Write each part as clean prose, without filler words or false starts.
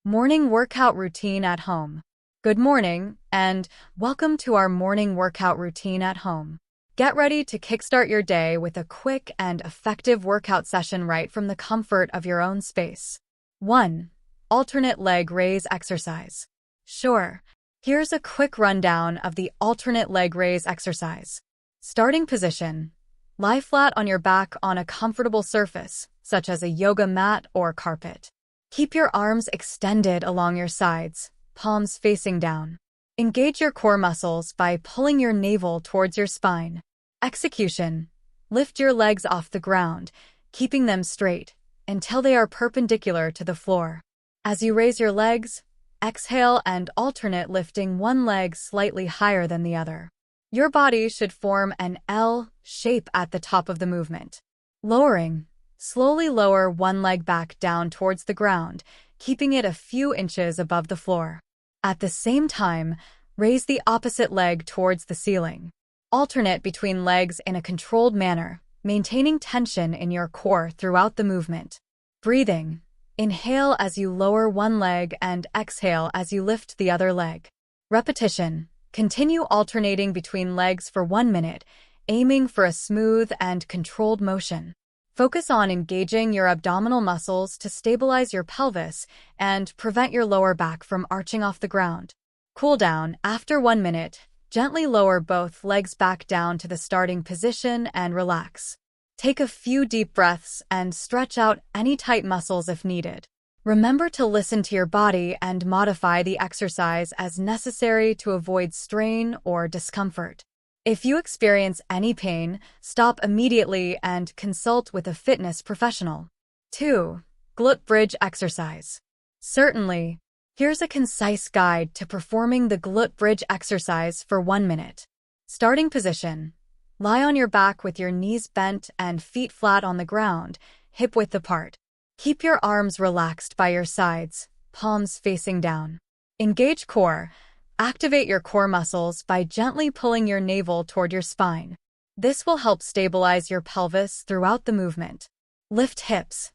Morning workout routine at home. Good morning, and welcome to our morning workout routine at home. Get ready to kickstart your day with a quick and effective workout session right from the comfort of your own space. 1. Alternate leg raise exercise. Sure, here's a quick rundown of the alternate leg raise exercise. Starting position. Lie flat on your back on a comfortable surface, such as a yoga mat or carpet. Keep your arms extended along your sides, palms facing down. Engage your core muscles by pulling your navel towards your spine. Execution. Lift your legs off the ground, keeping them straight, until they are perpendicular to the floor. As you raise your legs, exhale and alternate lifting one leg slightly higher than the other. Your body should form an L shape at the top of the movement. Lowering. Slowly lower one leg back down towards the ground, keeping it a few inches above the floor. At the same time, raise the opposite leg towards the ceiling. Alternate between legs in a controlled manner, maintaining tension in your core throughout the movement. Breathing. Inhale as you lower one leg and exhale as you lift the other leg. Repetition. Continue alternating between legs for 1 minute, aiming for a smooth and controlled motion. Focus on engaging your abdominal muscles to stabilize your pelvis and prevent your lower back from arching off the ground. Cool down. After 1 minute, gently lower both legs back down to the starting position and relax. Take a few deep breaths and stretch out any tight muscles if needed. Remember to listen to your body and modify the exercise as necessary to avoid strain or discomfort. If you experience any pain, stop immediately and consult with a fitness professional. 2. Glute bridge exercise. Certainly, here's a concise guide to performing the glute bridge exercise for 1 minute. Starting position. Lie on your back with your knees bent and feet flat on the ground, hip width apart. Keep your arms relaxed by your sides, palms facing down. Engage core. Activate your core muscles by gently pulling your navel toward your spine. This will help stabilize your pelvis throughout the movement. Lift hips.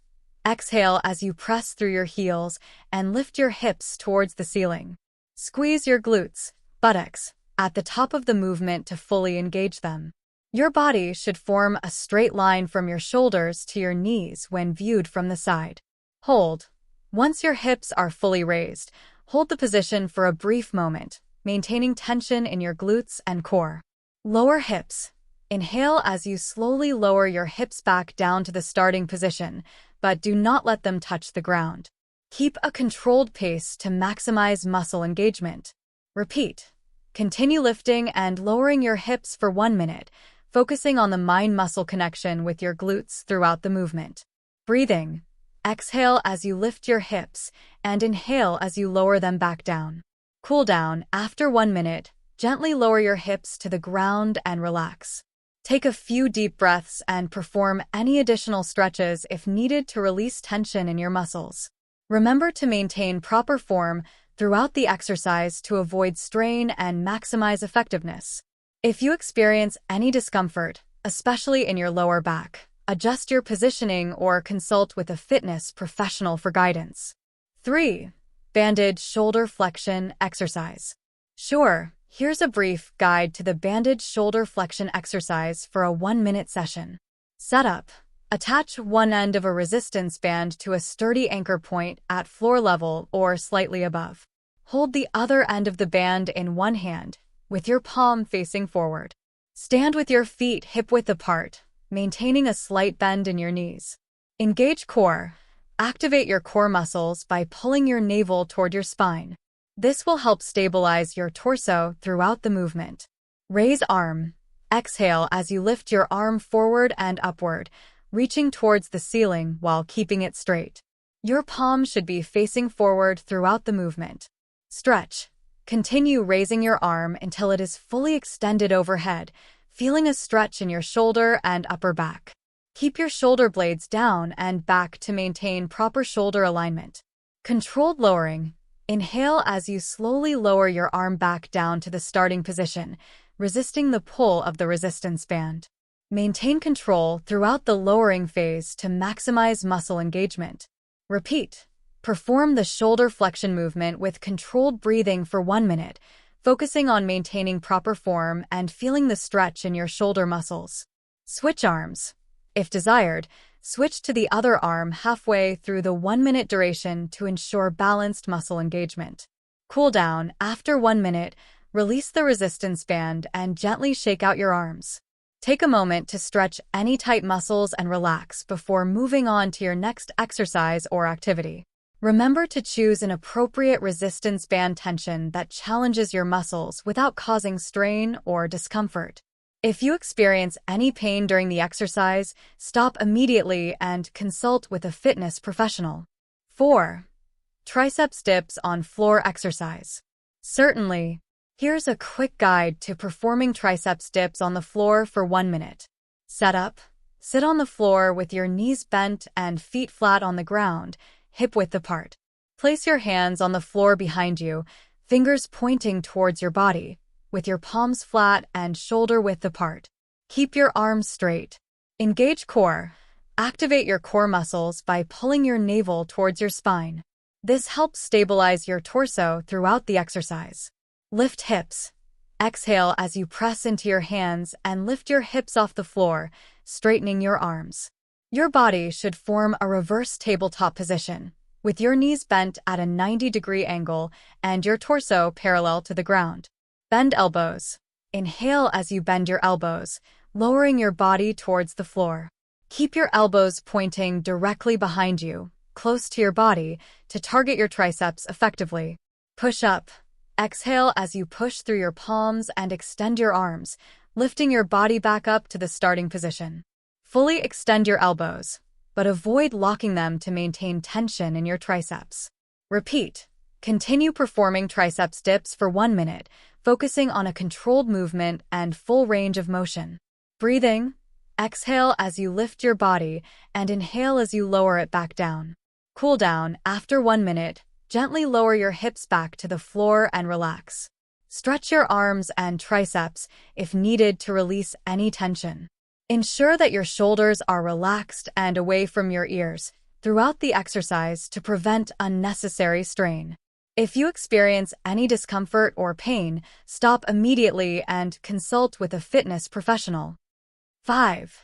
Exhale as you press through your heels and lift your hips towards the ceiling. Squeeze your glutes, buttocks, at the top of the movement to fully engage them. Your body should form a straight line from your shoulders to your knees when viewed from the side. Hold. Once your hips are fully raised, hold the position for a brief moment, maintaining tension in your glutes and core. Lower hips. Inhale as you slowly lower your hips back down to the starting position, but do not let them touch the ground. Keep a controlled pace to maximize muscle engagement. Repeat. Continue lifting and lowering your hips for 1 minute, focusing on the mind-muscle connection with your glutes throughout the movement. Breathing. Exhale as you lift your hips, and inhale as you lower them back down. Cool down. After 1 minute, gently lower your hips to the ground and relax. Take a few deep breaths and perform any additional stretches if needed to release tension in your muscles. Remember to maintain proper form throughout the exercise to avoid strain and maximize effectiveness. If you experience any discomfort, especially in your lower back, adjust your positioning or consult with a fitness professional for guidance. 3. Bandage shoulder flexion exercise. Sure, here's a brief guide to the bandage shoulder flexion exercise for a 1-minute session. Setup. Attach one end of a resistance band to a sturdy anchor point at floor level or slightly above. Hold the other end of the band in one hand, with your palm facing forward. Stand with your feet hip-width apart, maintaining a slight bend in your knees. Engage core. Activate your core muscles by pulling your navel toward your spine. This will help stabilize your torso throughout the movement. Raise arm. Exhale as you lift your arm forward and upward, reaching towards the ceiling while keeping it straight. Your palm should be facing forward throughout the movement. Stretch. Continue raising your arm until it is fully extended overhead, feeling a stretch in your shoulder and upper back. Keep your shoulder blades down and back to maintain proper shoulder alignment. Controlled lowering. Inhale as you slowly lower your arm back down to the starting position, resisting the pull of the resistance band. Maintain control throughout the lowering phase to maximize muscle engagement. Repeat. Perform the shoulder flexion movement with controlled breathing for 1 minute, focusing on maintaining proper form and feeling the stretch in your shoulder muscles. Switch arms. If desired, switch to the other arm halfway through the 1 minute duration to ensure balanced muscle engagement. Cool down. After 1 minute, release the resistance band and gently shake out your arms. Take a moment to stretch any tight muscles and relax before moving on to your next exercise or activity. Remember to choose an appropriate resistance band tension that challenges your muscles without causing strain or discomfort. If you experience any pain during the exercise, stop immediately and consult with a fitness professional. 4. Triceps dips on floor exercise. Certainly. Here's a quick guide to performing triceps dips on the floor for 1 minute. Setup. Sit on the floor with your knees bent and feet flat on the ground, hip-width apart. Place your hands on the floor behind you, fingers pointing towards your body, with your palms flat and shoulder-width apart. Keep your arms straight. Engage core. Activate your core muscles by pulling your navel towards your spine. This helps stabilize your torso throughout the exercise. Lift hips. Exhale as you press into your hands and lift your hips off the floor, straightening your arms. Your body should form a reverse tabletop position, with your knees bent at a 90-degree angle and your torso parallel to the ground. Bend elbows. Inhale as you bend your elbows, lowering your body towards the floor. Keep your elbows pointing directly behind you, close to your body, to target your triceps effectively. Push up. Exhale as you push through your palms and extend your arms, lifting your body back up to the starting position. Fully extend your elbows, but avoid locking them to maintain tension in your triceps. Repeat. Continue performing triceps dips for 1 minute, focusing on a controlled movement and full range of motion. Breathing. Exhale as you lift your body and inhale as you lower it back down. Cool down. After 1 minute, gently lower your hips back to the floor and relax. Stretch your arms and triceps if needed to release any tension. Ensure that your shoulders are relaxed and away from your ears throughout the exercise to prevent unnecessary strain. If you experience any discomfort or pain, stop immediately and consult with a fitness professional. 5.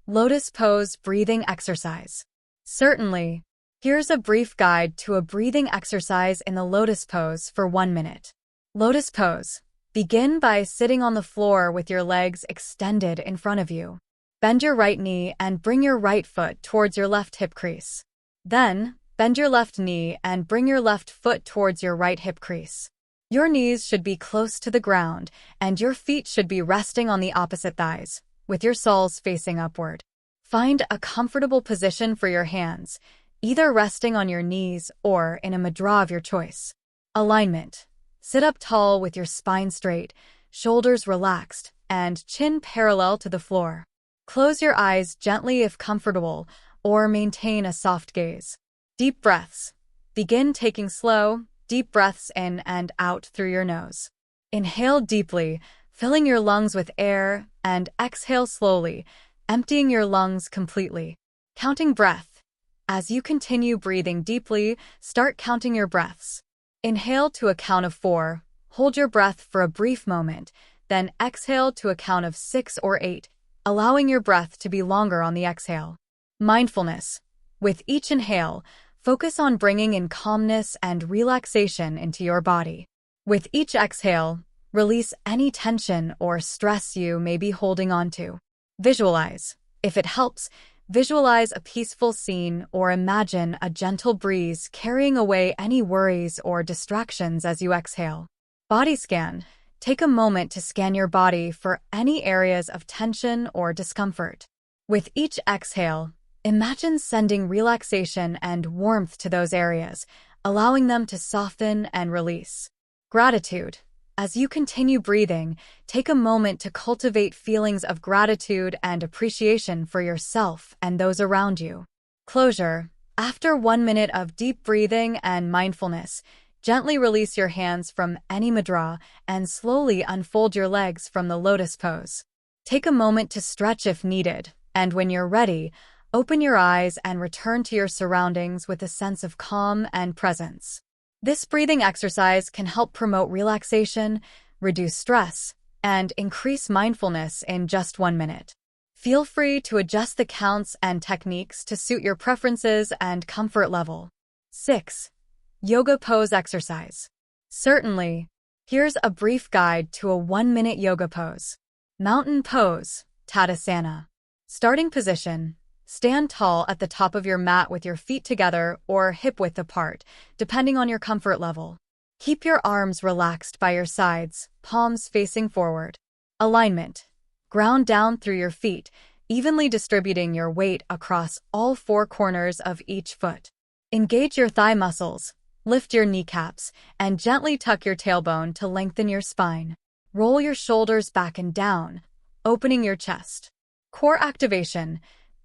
Lotus pose breathing exercise. Certainly. Here's a brief guide to a breathing exercise in the lotus pose for 1 minute. Lotus pose. Begin by sitting on the floor with your legs extended in front of you. Bend your right knee and bring your right foot towards your left hip crease. Then, bend your left knee and bring your left foot towards your right hip crease. Your knees should be close to the ground and your feet should be resting on the opposite thighs, with your soles facing upward. Find a comfortable position for your hands, either resting on your knees or in a mudra of your choice. Alignment. Sit up tall with your spine straight, shoulders relaxed, and chin parallel to the floor. Close your eyes gently if comfortable, or maintain a soft gaze. Deep breaths. Begin taking slow, deep breaths in and out through your nose. Inhale deeply, filling your lungs with air, and exhale slowly, emptying your lungs completely. Counting breath. As you continue breathing deeply, start counting your breaths. Inhale to a count of 4, hold your breath for a brief moment, then exhale to a count of 6 or 8, allowing your breath to be longer on the exhale. Mindfulness. With each inhale, focus on bringing in calmness and relaxation into your body. With each exhale, release any tension or stress you may be holding on to. Visualize. If it helps, visualize a peaceful scene or imagine a gentle breeze carrying away any worries or distractions as you exhale. Body scan. Take a moment to scan your body for any areas of tension or discomfort. With each exhale, imagine sending relaxation and warmth to those areas, allowing them to soften and release. Gratitude. As you continue breathing, take a moment to cultivate feelings of gratitude and appreciation for yourself and those around you. Closure. After 1 minute of deep breathing and mindfulness, gently release your hands from any mudra and slowly unfold your legs from the lotus pose. Take a moment to stretch if needed, and when you're ready, Open your eyes and return to your surroundings with a sense of calm and presence. This breathing exercise can help promote relaxation, reduce stress, and increase mindfulness in just 1 minute. Feel free to adjust the counts and techniques to suit your preferences and comfort level. 6. Yoga pose exercise. Certainly. Here's a brief guide to a 1-minute yoga pose. Mountain pose, Tadasana. Starting position. Stand tall at the top of your mat with your feet together or hip-width apart, depending on your comfort level. Keep your arms relaxed by your sides, palms facing forward. Alignment. Ground down through your feet, evenly distributing your weight across all 4 corners of each foot. Engage your thigh muscles, lift your kneecaps, and gently tuck your tailbone to lengthen your spine. Roll your shoulders back and down, opening your chest. Core activation.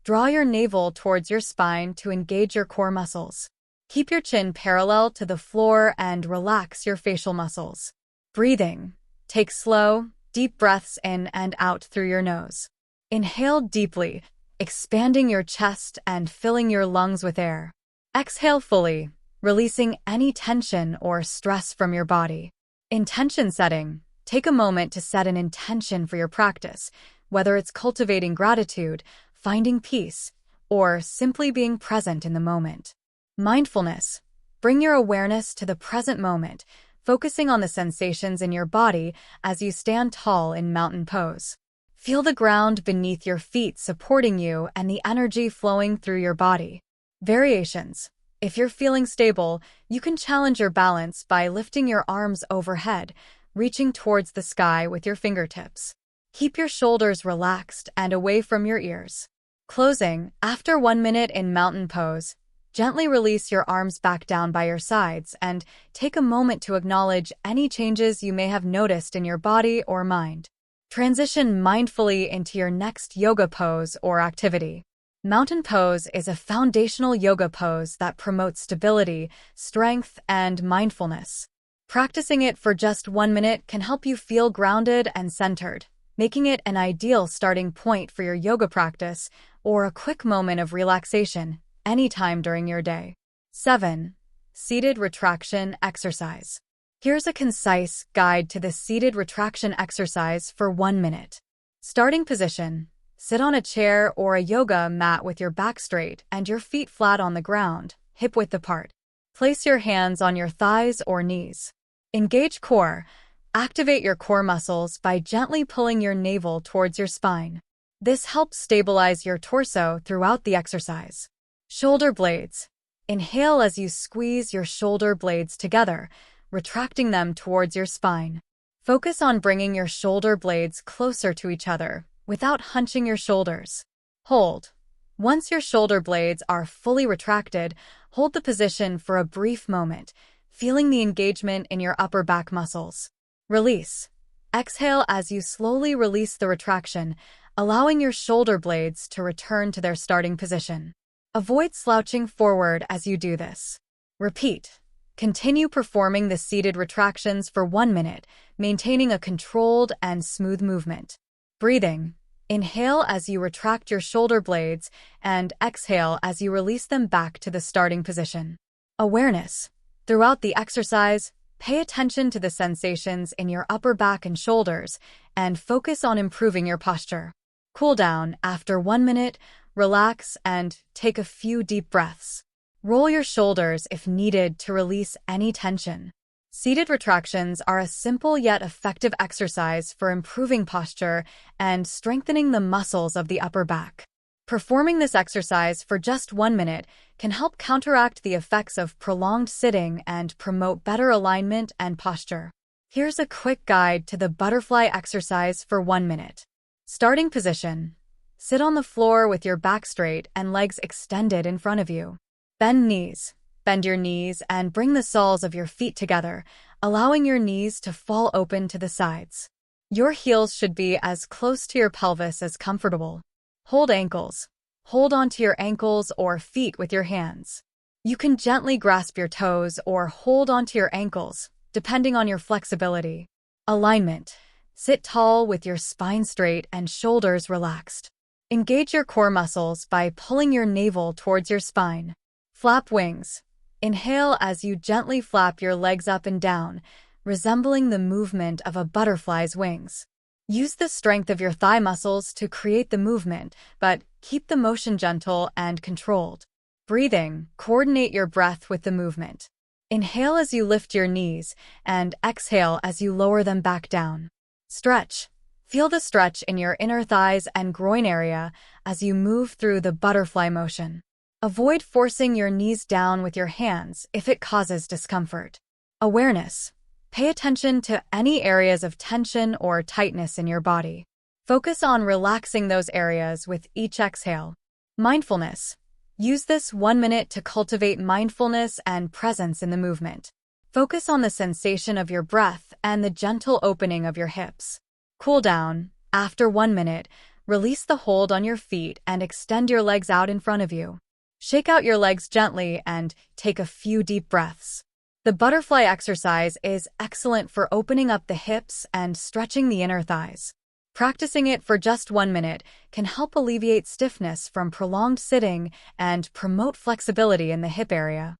Draw your navel towards your spine to engage your core muscles. Keep your chin parallel to the floor and relax your facial muscles. Breathing. Take slow, deep breaths in and out through your nose. Inhale deeply, expanding your chest and filling your lungs with air. Exhale fully, releasing any tension or stress from your body. Intention setting. Take a moment to set an intention for your practice, whether it's cultivating gratitude, finding peace, or simply being present in the moment. Mindfulness. Bring your awareness to the present moment, focusing on the sensations in your body as you stand tall in mountain pose. Feel the ground beneath your feet supporting you and the energy flowing through your body. Variations. If you're feeling stable, you can challenge your balance by lifting your arms overhead, reaching towards the sky with your fingertips. Keep your shoulders relaxed and away from your ears. Closing. After 1 minute in mountain pose, gently release your arms back down by your sides and take a moment to acknowledge any changes you may have noticed in your body or mind. Transition mindfully into your next yoga pose or activity. Mountain pose is a foundational yoga pose that promotes stability, strength, and mindfulness. Practicing it for just 1 minute can help you feel grounded and centered, making it an ideal starting point for your yoga practice or a quick moment of relaxation anytime during your day. 7. Seated retraction exercise. Here's a concise guide to the seated retraction exercise for 1 minute. Starting position. Sit on a chair or a yoga mat with your back straight and your feet flat on the ground, hip-width apart. Place your hands on your thighs or knees. Engage core. Activate your core muscles by gently pulling your navel towards your spine. This helps stabilize your torso throughout the exercise. Shoulder blades. Inhale as you squeeze your shoulder blades together, retracting them towards your spine. Focus on bringing your shoulder blades closer to each other without hunching your shoulders. Hold. Once your shoulder blades are fully retracted, hold the position for a brief moment, feeling the engagement in your upper back muscles. Release. Exhale as you slowly release the retraction, allowing your shoulder blades to return to their starting position. Avoid slouching forward as you do this. Repeat. Continue performing the seated retractions for 1 minute, maintaining a controlled and smooth movement. Breathing. Inhale as you retract your shoulder blades and exhale as you release them back to the starting position. Awareness. Throughout the exercise, pay attention to the sensations in your upper back and shoulders and focus on improving your posture. Cool down after 1 minute, relax and take a few deep breaths. Roll your shoulders if needed to release any tension. Seated retractions are a simple yet effective exercise for improving posture and strengthening the muscles of the upper back. Performing this exercise for just 1 minute can help counteract the effects of prolonged sitting and promote better alignment and posture. Here's a quick guide to the butterfly exercise for 1 minute. Starting position. Sit on the floor with your back straight and legs extended in front of you. Bend knees. Bend your knees and bring the soles of your feet together, allowing your knees to fall open to the sides. Your heels should be as close to your pelvis as comfortable. Hold ankles. Hold onto your ankles or feet with your hands. You can gently grasp your toes or hold onto your ankles, depending on your flexibility. Alignment. Sit tall with your spine straight and shoulders relaxed. Engage your core muscles by pulling your navel towards your spine. Flap wings. Inhale as you gently flap your legs up and down, resembling the movement of a butterfly's wings. Use the strength of your thigh muscles to create the movement, but keep the motion gentle and controlled. Breathing. Coordinate your breath with the movement. Inhale as you lift your knees, and exhale as you lower them back down. Stretch. Feel the stretch in your inner thighs and groin area as you move through the butterfly motion. Avoid forcing your knees down with your hands if it causes discomfort. Awareness. Pay attention to any areas of tension or tightness in your body. Focus on relaxing those areas with each exhale. Mindfulness. Use this 1 minute to cultivate mindfulness and presence in the movement. Focus on the sensation of your breath and the gentle opening of your hips. Cool down. After 1 minute, release the hold on your feet and extend your legs out in front of you. Shake out your legs gently and take a few deep breaths. The butterfly exercise is excellent for opening up the hips and stretching the inner thighs. Practicing it for just 1 minute can help alleviate stiffness from prolonged sitting and promote flexibility in the hip area.